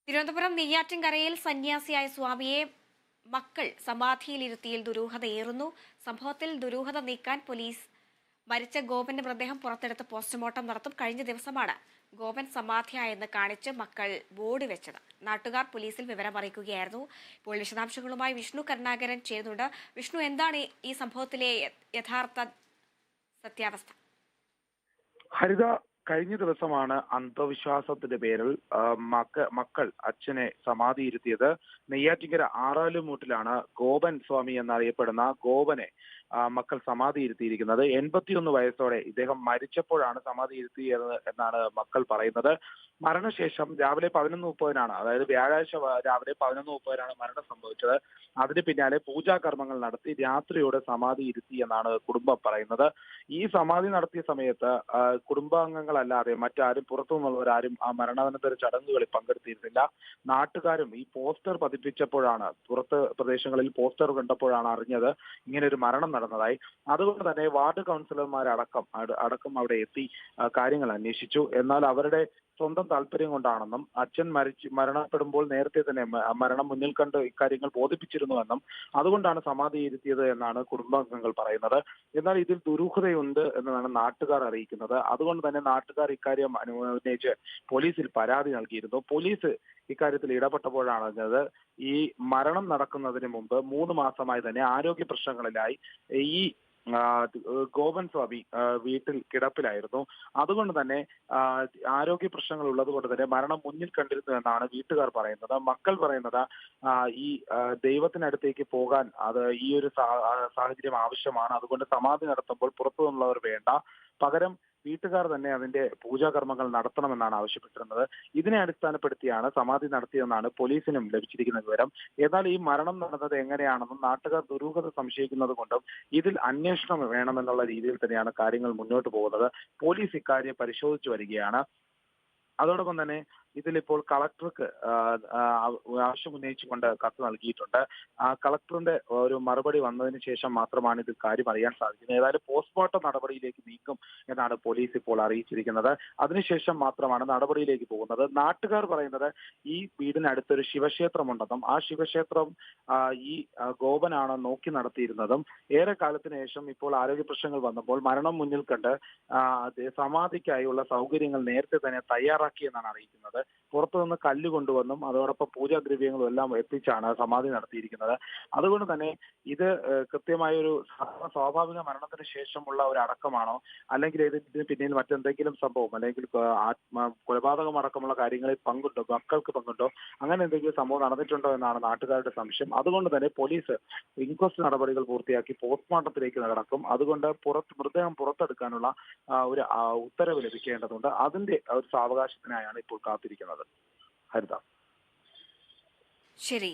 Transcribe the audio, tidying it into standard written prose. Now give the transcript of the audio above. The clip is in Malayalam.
തിരുവനന്തപുരം നെയ്യാറ്റിൻകരയിൽ സന്യാസിയായ സ്വാമിയെ മക്കൾ സമാധിയിലിരുത്തിയിൽ ദുരൂഹതയേറുന്നു. സംഭവത്തിൽ ദുരൂഹത നീക്കാൻ പോലീസ് മരിച്ച ഗോപന്റെ മൃതദേഹം പുറത്തെടുത്ത് പോസ്റ്റ്മോർട്ടം നടത്തും. കഴിഞ്ഞ ദിവസമാണ് ഗോപൻ സമാധിയായെന്ന് കാണിച്ച് മക്കൾ ബോർഡ് വെച്ചത്. നാട്ടുകാർ പോലീസിൽ വിവരം അറിയിക്കുകയായിരുന്നു. ഇപ്പോൾ വിശദാംശങ്ങളുമായി വിഷ്ണു കരുണാകരൻ ചേരുന്നുണ്ട്. വിഷ്ണു, എന്താണ് ഈ സംഭവത്തിലെ യഥാർത്ഥ സത്യാവസ്ഥ? ഹരിത, കഴിഞ്ഞ ദിവസമാണ് അന്ധവിശ്വാസത്തിന്റെ പേരിൽ മക്കൾ അച്ഛനെ സമാധിയിരുത്തിയത്. നെയ്യാറ്റിൻകര ആറാലുമൂട്ടിലാണ് ഗോപൻ സ്വാമി എന്നറിയപ്പെടുന്ന ഗോപനെ മക്കൾ സമാധിയിരുത്തിയിരിക്കുന്നത്. 81 വയസ്സോടെ ഇദ്ദേഹം മരിച്ചപ്പോഴാണ് സമാധിയിരുത്തിയത് എന്നാണ് മക്കൾ പറയുന്നത്. മരണശേഷം രാവിലെ 11:30, അതായത് വ്യാഴാഴ്ച രാവിലെ 11:30 മരണം സംഭവിച്ചത്. അതിന് പിന്നാലെ പൂജാകർമ്മങ്ങൾ നടത്തി രാത്രിയോടെ സമാധി ഇരുത്തി എന്നാണ് കുടുംബം പറയുന്നത്. ഈ സമാധി നടത്തിയ സമയത്ത് കുടുംബാംഗങ്ങളല്ലാതെ മറ്റാരും പുറത്തുനിന്നുള്ളവരാരും ആ മരണാനന്തര ചടങ്ങുകളിൽ പങ്കെടുത്തിരുന്നില്ല. നാട്ടുകാരും ഈ പോസ്റ്റർ പതിപ്പിച്ചപ്പോഴാണ്, പുറത്ത് പ്രദേശങ്ങളിൽ പോസ്റ്റർ കണ്ടപ്പോഴാണ് അറിഞ്ഞത് ഇങ്ങനെ ഒരു മരണം നടന്നതായി. അതുകൊണ്ട് തന്നെ വാർഡ് കൗൺസിലർമാരടക്കം അവിടെ എത്തി കാര്യങ്ങൾ അന്വേഷിച്ചു. എന്നാൽ അവരുടെ സ്വന്തം താല്പര്യം കൊണ്ടാണെന്നും അച്ഛൻ മരണപ്പെടുമ്പോൾ നേരത്തെ തന്നെ മരണം മുന്നിൽ കണ്ട് ഇക്കാര്യങ്ങൾ ബോധിപ്പിച്ചിരുന്നുവെന്നും അതുകൊണ്ടാണ് സമാധി ഇരുത്തിയത് എന്നാണ് കുടുംബാംഗങ്ങൾ പറയുന്നത്. എന്നാൽ ഇതിൽ ദുരൂഹതയുണ്ട് എന്നതാണ് നാട്ടുകാർ അറിയിക്കുന്നത്. അതുകൊണ്ട് തന്നെ നാട്ടുകാർ ഇക്കാര്യം ഉന്നയിച്ച് പോലീസിൽ പരാതി നൽകിയിരുന്നു. പോലീസ് ഇക്കാര്യത്തിൽ ഇടപെട്ടപ്പോഴാണ് അറിഞ്ഞത് ഈ മരണം നടക്കുന്നതിന് മുമ്പ് 3 മാസമായി തന്നെ ആരോഗ്യ പ്രശ്നങ്ങളിലായി ഈ ഗോപൻ സ്വാമി വീട്ടിൽ കിടപ്പിലായിരുന്നു. അതുകൊണ്ട് തന്നെ ആരോഗ്യ പ്രശ്നങ്ങൾ ഉള്ളത് കൊണ്ട് തന്നെ മരണം മുന്നിൽ കണ്ടിരുന്നു എന്നാണ് വീട്ടുകാർ പറയുന്നത്. മക്കൾ പറയുന്നത് ഈ ദൈവത്തിനടുത്തേക്ക് പോകാൻ ഈ ഒരു സാഹചര്യം ആവശ്യമാണ്. അതുകൊണ്ട് സമാധി നടത്തുമ്പോൾ പുറത്തു നിന്നുള്ളവർ വേണ്ട, പകരം വീട്ടുകാർ തന്നെ അതിന്റെ പൂജാകർമ്മങ്ങൾ നടത്തണമെന്നാണ് ആവശ്യപ്പെട്ടിരുന്നത്. ഇതിനെ അടിസ്ഥാനപ്പെടുത്തിയാണ് സമാധി നടത്തിയതെന്നാണ് പോലീസിനും ലഭിച്ചിരിക്കുന്ന വിവരം. എന്നാൽ ഈ മരണം നടന്നത് എങ്ങനെയാണെന്നും നാട്ടുകാർ ദുരൂഹത സംശയിക്കുന്നത് കൊണ്ടും ഇതിൽ അന്വേഷണം വേണമെന്നുള്ള രീതിയിൽ തന്നെയാണ് കാര്യങ്ങൾ മുന്നോട്ട് പോകുന്നത്. പോലീസ് ഇക്കാര്യം പരിശോധിച്ചു വരികയാണ്. അതോടൊപ്പം തന്നെ ഇതിലിപ്പോൾ കളക്ടർക്ക് ആവശ്യം ഉന്നയിച്ചുകൊണ്ട് കത്ത് നൽകിയിട്ടുണ്ട്. കളക്ടറിന്റെ ഒരു മറുപടി വന്നതിന് ശേഷം മാത്രമാണ് ഇത് കാര്യം അറിയാൻ സാധിക്കുന്നത്. ഏതായാലും പോസ്റ്റ്മോർട്ടം നടപടിയിലേക്ക് നീക്കും എന്നാണ് പോലീസ് ഇപ്പോൾ അറിയിച്ചിരിക്കുന്നത്. അതിനുശേഷം മാത്രമാണ് നടപടിയിലേക്ക് പോകുന്നത്. നാട്ടുകാർ പറയുന്നത് ഈ വീടിനടുത്തൊരു ശിവക്ഷേത്രമുണ്ടെന്നും ആ ശിവക്ഷേത്രം ഈ ഗോപനാണ് നോക്കി നടത്തിയിരുന്നതും ഏറെ കാലത്തിന് ശേഷം ഇപ്പോൾ ആരോഗ്യ പ്രശ്നങ്ങൾ വന്നപ്പോൾ മരണം മുന്നിൽ കണ്ട് സമാധിക്കായുള്ള സൗകര്യങ്ങൾ നേരത്തെ തന്നെ തയ്യാറാക്കിയെന്നാണ് അറിയിക്കുന്നത്. പുറത്തുനിന്ന് കല്ല് കൊണ്ടുവന്നും അതോടൊപ്പം പൂജാദ്രവ്യങ്ങളും എല്ലാം എത്തിച്ചാണ് സമാധി നടത്തിയിരിക്കുന്നത്. അതുകൊണ്ട് തന്നെ ഇത് കൃത്യമായൊരു സ്വാഭാവിക മരണത്തിന് ശേഷമുള്ള ഒരു അടക്കമാണോ, അല്ലെങ്കിൽ ഇതിന് പിന്നിൽ മറ്റെന്തെങ്കിലും സംഭവം, അല്ലെങ്കിൽ കൊലപാതകം അടക്കമുള്ള കാര്യങ്ങളിൽ പങ്കുണ്ടോ, മക്കൾക്ക് പങ്കുണ്ടോ, അങ്ങനെ എന്തെങ്കിലും സംഭവം നടന്നിട്ടുണ്ടോ എന്നാണ് നാട്ടുകാരുടെ സംശയം. അതുകൊണ്ട് തന്നെ പോലീസ് ഇൻക്വസ്റ്റ് നടപടികൾ പൂർത്തിയാക്കി പോസ്റ്റ്മോർട്ടത്തിലേക്ക് നടക്കും. അതുകൊണ്ട് മൃതദേഹം പുറത്തെടുക്കാനുള്ള ഒരു ഉത്തരവ് ലഭിക്കേണ്ടതുണ്ട്. അതിന്റെ ഒരു സാവകാശത്തിനായാണ് ഇപ്പോൾ കാത്തിരിക്കുന്നത്. ഹരിത. ശരി.